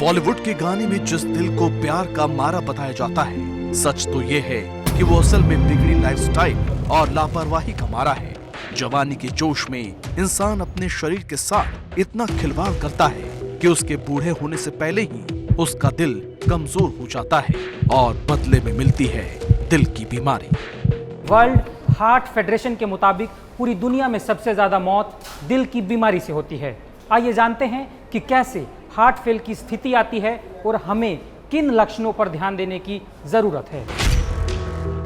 बॉलीवुड के गाने में जिस दिल को प्यार का मारा बताया जाता है, सच तो ये है कि वो असल में बिगड़ी लाइफस्टाइल और लापरवाही का मारा है। जवानी के जोश में इंसान अपने शरीर के साथ इतना खिलवाड़ करता है कि उसके बूढ़े होने से पहले ही उसका दिल कमजोर हो जाता है और बदले में मिलती है दिल की बीमारी। वर्ल्ड हार्ट फेडरेशन के मुताबिक पूरी दुनिया में सबसे ज्यादा मौत दिल की बीमारी से होती है। आइए जानते हैं कि कैसे हार्ट फेल की स्थिति आती है और हमें किन लक्षणों पर ध्यान देने की जरूरत है।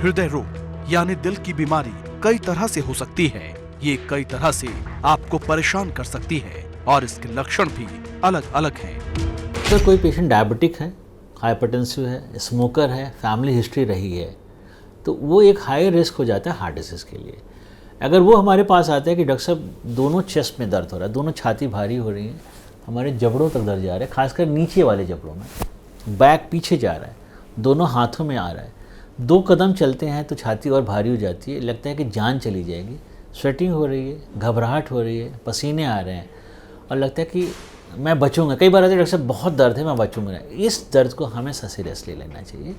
हृदय रोग यानी दिल की बीमारी कई तरह से हो सकती है। ये कई तरह से आपको परेशान कर सकती है और इसके लक्षण भी अलग अलग हैं। अगर कोई पेशेंट डायबिटिक है, हाइपरटेंसिव है, स्मोकर है, फैमिली हिस्ट्री रही है, तो वो एक हाई रिस्क हो जाता है हार्ट डिसीज़ के लिए। अगर वो हमारे पास आता है कि डॉक्टर साहब दोनों चेस्ट में दर्द हो रहा है, दोनों छाती भारी हो रही है, हमारे जबड़ों तक दर्द जा रहा है, खासकर नीचे वाले जबड़ों में, बैक पीछे जा रहा है, दोनों हाथों में आ रहा है, 2 कदम चलते हैं तो छाती और भारी हो जाती है, लगता है कि जान चली जाएगी, स्वेटिंग हो रही है, घबराहट हो रही है, पसीने आ रहे हैं और लगता है कि मैं बचूंगा। कई बार आते हैं डॉक्टर साहब बहुत दर्द है, मैं बचूंगा। इस दर्द को हमें सीरियस ले लेना चाहिए।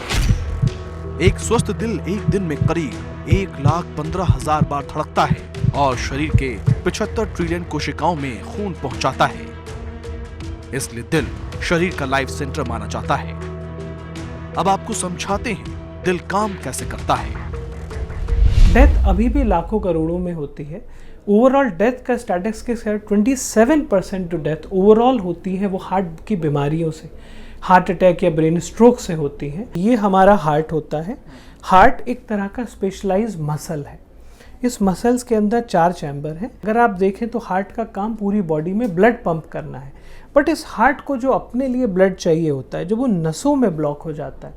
एक स्वस्थ दिल एक दिन में करीब 1,15,000 बार धड़कता है और शरीर के 75 ट्रिलियन कोशिकाओं में खून पहुंचाता है। इसलिए दिल शरीर का लाइफ सेंटर माना जाता है। अब आपको समझाते हैं दिल काम कैसे करता है। डेथ अभी भी लाखों करोड़ों में होती है। ओवरऑल डेथ का स्टैटिस्टिक्स है 27% जो डेथ ओवरऑल होती है वो हार्ट की बीमारियों से, हार्ट अटैक या ब्रेन स्ट्रोक से होती है। ये हमारा हार्ट होता है। हार्ट एक तरह का स्पेशलाइज्ड मसल है। इस मसल्स के अंदर 4 चैम्बर हैं। अगर आप देखें तो हार्ट का काम पूरी बॉडी में ब्लड पंप करना है, बट इस हार्ट को जो अपने लिए ब्लड चाहिए होता है, जब वो नसों में ब्लॉक हो जाता है,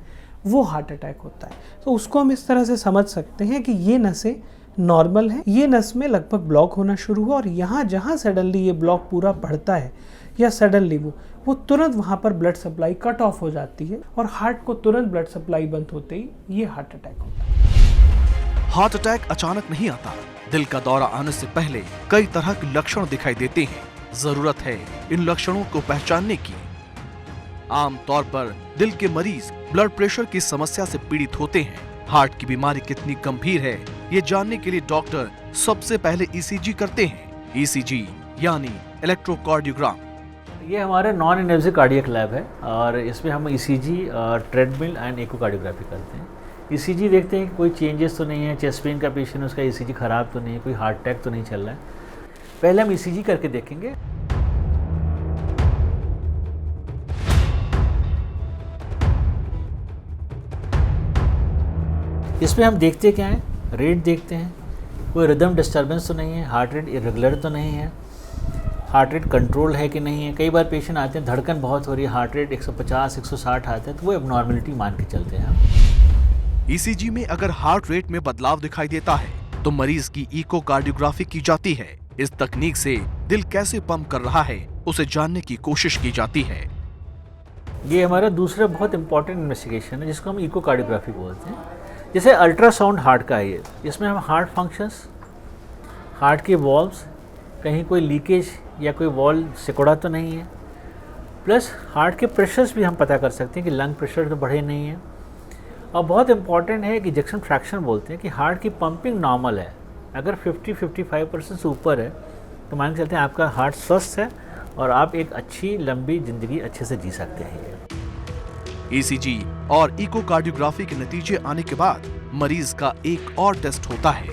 वो हार्ट अटैक होता है। तो उसको हम इस तरह से समझ सकते हैं कि ये नसें नॉर्मल है, ये नस में लगभग ब्लॉक होना शुरू हुआ और यहाँ जहाँ सडनली ये ब्लॉक पूरा बढ़ता है या सडनली वो तुरंत वहाँ पर ब्लड सप्लाई कट ऑफ हो जाती है और हार्ट को तुरंत ब्लड सप्लाई बंद होते ही ये हार्ट अटैक होता है। हार्ट अटैक अचानक नहीं आता। दिल का दौरा आने से पहले कई तरह के लक्षण दिखाई देते हैं। जरूरत है इन लक्षणों को पहचानने की। आम तौर पर दिल के मरीज ब्लड प्रेशर की समस्या से पीड़ित होते हैं। हार्ट की बीमारी कितनी गंभीर है ये जानने के लिए डॉक्टर सबसे पहले ईसीजी करते हैं। ईसीजी यानी इलेक्ट्रोकार्डियोग्राम। ये हमारा नॉन इन्वेसिव कार्डियक लैब है और इसमें हम ईसीजी, ट्रेडमिल एंड इकोकार्डियोग्राफी करते हैं। ईसीजी देखते हैं कि कोई चेंजेस तो नहीं है, चेस्ट पेन का पेशेंट उसका ईसीजी खराब तो नहीं है, कोई हार्ट अटैक तो नहीं चल रहा है। पहले हम ईसीजी करके देखेंगे। इसमें हम देखते क्या है, रेट देखते हैं, कोई रिदम डिस्टर्बेंस तो नहीं है, हार्ट रेट इरेगुलर तो नहीं है, हार्ट रेट कंट्रोल है कि नहीं है। कई बार पेशेंट आते हैं धड़कन बहुत हो रही है, हार्ट रेट 150 160 आता है, तो वो एबनॉर्मलिटी मान के चलते हैं हम। ईसीजी में अगर हार्ट रेट में बदलाव दिखाई देता है तो मरीज की इकोकार्डियोग्राफी की जाती है। इस तकनीक से दिल कैसे पंप कर रहा है उसे जानने की कोशिश की जाती है। ये हमारा दूसरा बहुत इंपॉर्टेंट इन्वेस्टिगेशन है जिसको हम इकोकार्डियोग्राफी बोलते हैं। जैसे अल्ट्रासाउंड हार्ट का है, इसमें हम हार्ट फंक्शंस, हार्ट के वॉल्व्स, कहीं कोई लीकेज या कोई वॉल सिकुड़ा तो नहीं है, प्लस हार्ट के प्रेशर्स भी हम पता कर सकते हैं कि लंग प्रेशर तो बढ़े नहीं है। और बहुत इंपॉर्टेंट है कि इजेक्शन फ्रैक्शन बोलते हैं कि हार्ट की पंपिंग नॉर्मल है। अगर 50-55% से ऊपर है तो मान के चलते हैं आपका हार्ट स्वस्थ है और आप एक अच्छी लंबी ज़िंदगी अच्छे से जी सकते हैं। ईसीजी और इकोकार्डियोग्राफी के नतीजे आने के बाद मरीज का एक और टेस्ट होता है।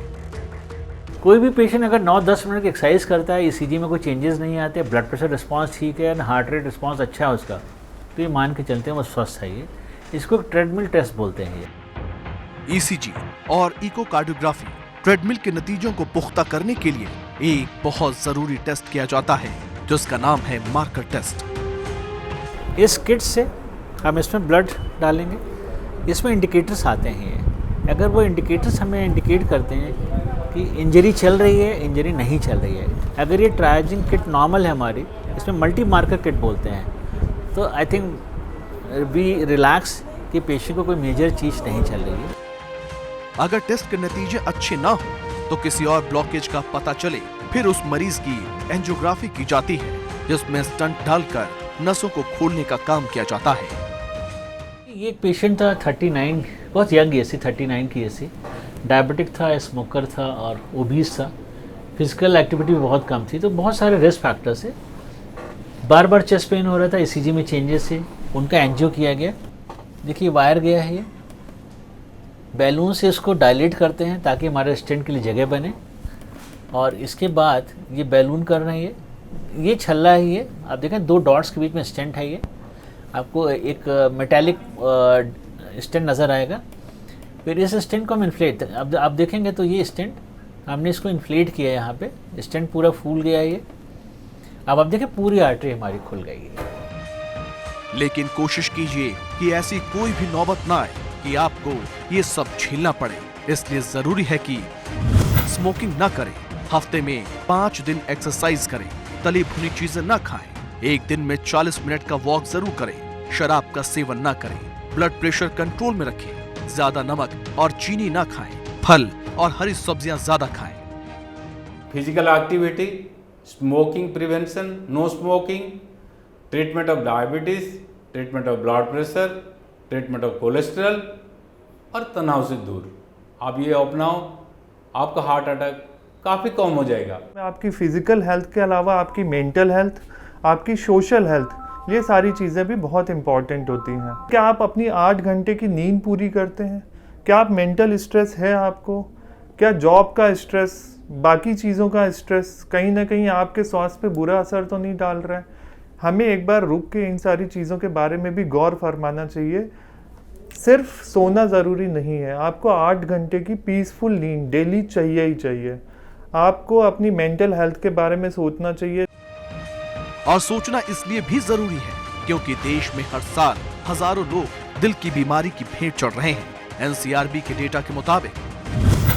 कोई भी पेशेंट अगर 9-10 मिनट की एक्सरसाइज करता है, ईसीजी में कोई चेंजेस नहीं आते, ब्लड प्रेशर रिस्पांस ठीक है, हार्ट रेट रिस्पांस अच्छा है उसका, तो ये मान के चलते हैं वो स्वस्थ है। ये इसको ट्रेडमिल टेस्ट बोलते हैं। ये ईसीजी और इकोकार्डियोग्राफी ट्रेडमिल के नतीजों को पुख्ता करने के लिए एक बहुत जरूरी टेस्ट किया जाता है जिसका नाम है मार्कर टेस्ट। इस किट से हम इसमें ब्लड डालेंगे, इसमें इंडिकेटर्स आते हैं। अगर वो इंडिकेटर्स हमें इंडिकेट करते हैं कि इंजरी चल रही है, इंजरी नहीं चल रही है, अगर ये ट्रायजिंग किट नॉर्मल है हमारी, इसमें मल्टी मार्कर किट बोलते हैं, तो आई थिंक वी रिलैक्स कि पेशेंट को कोई मेजर चीज़ नहीं चल रही है। अगर टेस्ट के नतीजे अच्छे ना हो तो किसी और ब्लॉकेज का पता चले, फिर उस मरीज की एंजियोग्राफी की जाती है जिसमें स्टंट डालकर नसों को खोलने का काम किया जाता है। ये एक पेशेंट था 39, बहुत यंग एज थी, 39 की एज थी, डायबिटिक था, स्मोकर था और ओबीस था, फिजिकल एक्टिविटी भी बहुत कम थी, तो बहुत सारे रिस्क फैक्टर्स है। बार बार चेस्ट पेन हो रहा था, ईसीजी में चेंजेस है, उनका एंजियो किया गया। देखिए वायर गया है, ये बैलून से इसको डायलेट करते हैं ताकि हमारे स्टेंट के लिए जगह बने, और इसके बाद ये बैलून कर रहे हैं, ये छल्ला है, ये आप देखें 2 डॉट्स के बीच में स्टेंट है, ये आपको एक मेटालिक स्टेंट नज़र आएगा। फिर इस स्टेंट को हम इन्फ्लेट, अब आप देखेंगे तो ये स्टेंट हमने इसको इन्फ्लेट किया है, यहाँ पे स्टेंट पूरा फूल गया है ये। अब आप देखें पूरी आर्टरी हमारी खुल गई है। लेकिन कोशिश कीजिए कि ऐसी कोई भी नौबत ना आए कि आपको ये सब झेलना पड़े। इसलिए जरूरी है कि स्मोकिंग ना करें, हफ्ते में 5 दिन एक्सरसाइज करें, तली भुनी चीजें ना खाएं, एक दिन में 40 मिनट का वॉक जरूर करें, शराब का सेवन ना करें, ब्लड प्रेशर कंट्रोल में रखें, ज्यादा नमक और चीनी ना खाएं, फल और हरी सब्जियां ज्यादा खाएं। Physical activity, smoking prevention, no smoking, treatment of diabetes, treatment of blood pressure, treatment of cholesterol और तनाव से दूर आप ये अपनाओ, आपका हार्ट अटैक काफ़ी कम हो जाएगा। आपकी फिजिकल हेल्थ के अलावा आपकी मेंटल हेल्थ, आपकी सोशल हेल्थ, ये सारी चीज़ें भी बहुत इंपॉर्टेंट होती हैं। क्या आप अपनी 8 घंटे की नींद पूरी करते हैं? क्या आप मेंटल स्ट्रेस है आपको? क्या जॉब का स्ट्रेस, बाकी चीज़ों का स्ट्रेस कहीं ना कहीं आपके स्वास्थ्य पे बुरा असर तो नहीं डाल रहा है? हमें एक बार रुक के इन सारी चीज़ों के बारे में भी गौर फरमाना चाहिए। सिर्फ सोना ज़रूरी नहीं है, आपको 8 घंटे की पीसफुल नींद डेली चाहिए ही चाहिए। आपको अपनी मेंटल हेल्थ के बारे में सोचना चाहिए। और सोचना इसलिए भी जरूरी है क्योंकि देश में हर साल हजारों लोग दिल की बीमारी की भेंट चढ़ रहे हैं। एनसीआरबी के डेटा के मुताबिक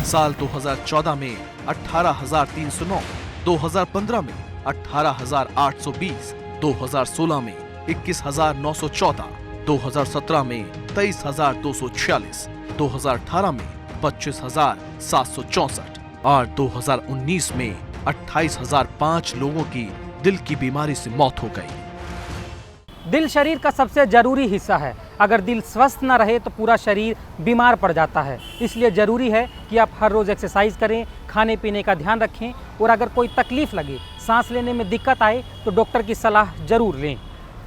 साल 2014 में 18,309, 2015 में 18,820, 2016 में 21,914, 2017 में 23,246, 2018 में 25,764 और 2019 में 28,005 लोगों की दिल की बीमारी से मौत हो गई। दिल शरीर का सबसे जरूरी हिस्सा है। अगर दिल स्वस्थ न रहे तो पूरा शरीर बीमार पड़ जाता है। इसलिए ज़रूरी है कि आप हर रोज़ एक्सरसाइज करें, खाने पीने का ध्यान रखें और अगर कोई तकलीफ लगे, सांस लेने में दिक्कत आए तो डॉक्टर की सलाह जरूर लें।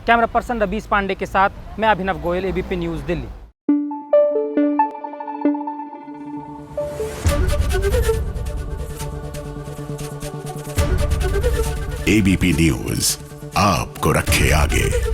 कैमरा पर्सन रवीश पांडे के साथ मैं Abhinav Goyal, ABP news Delhi. ABP news आपको रखे आगे।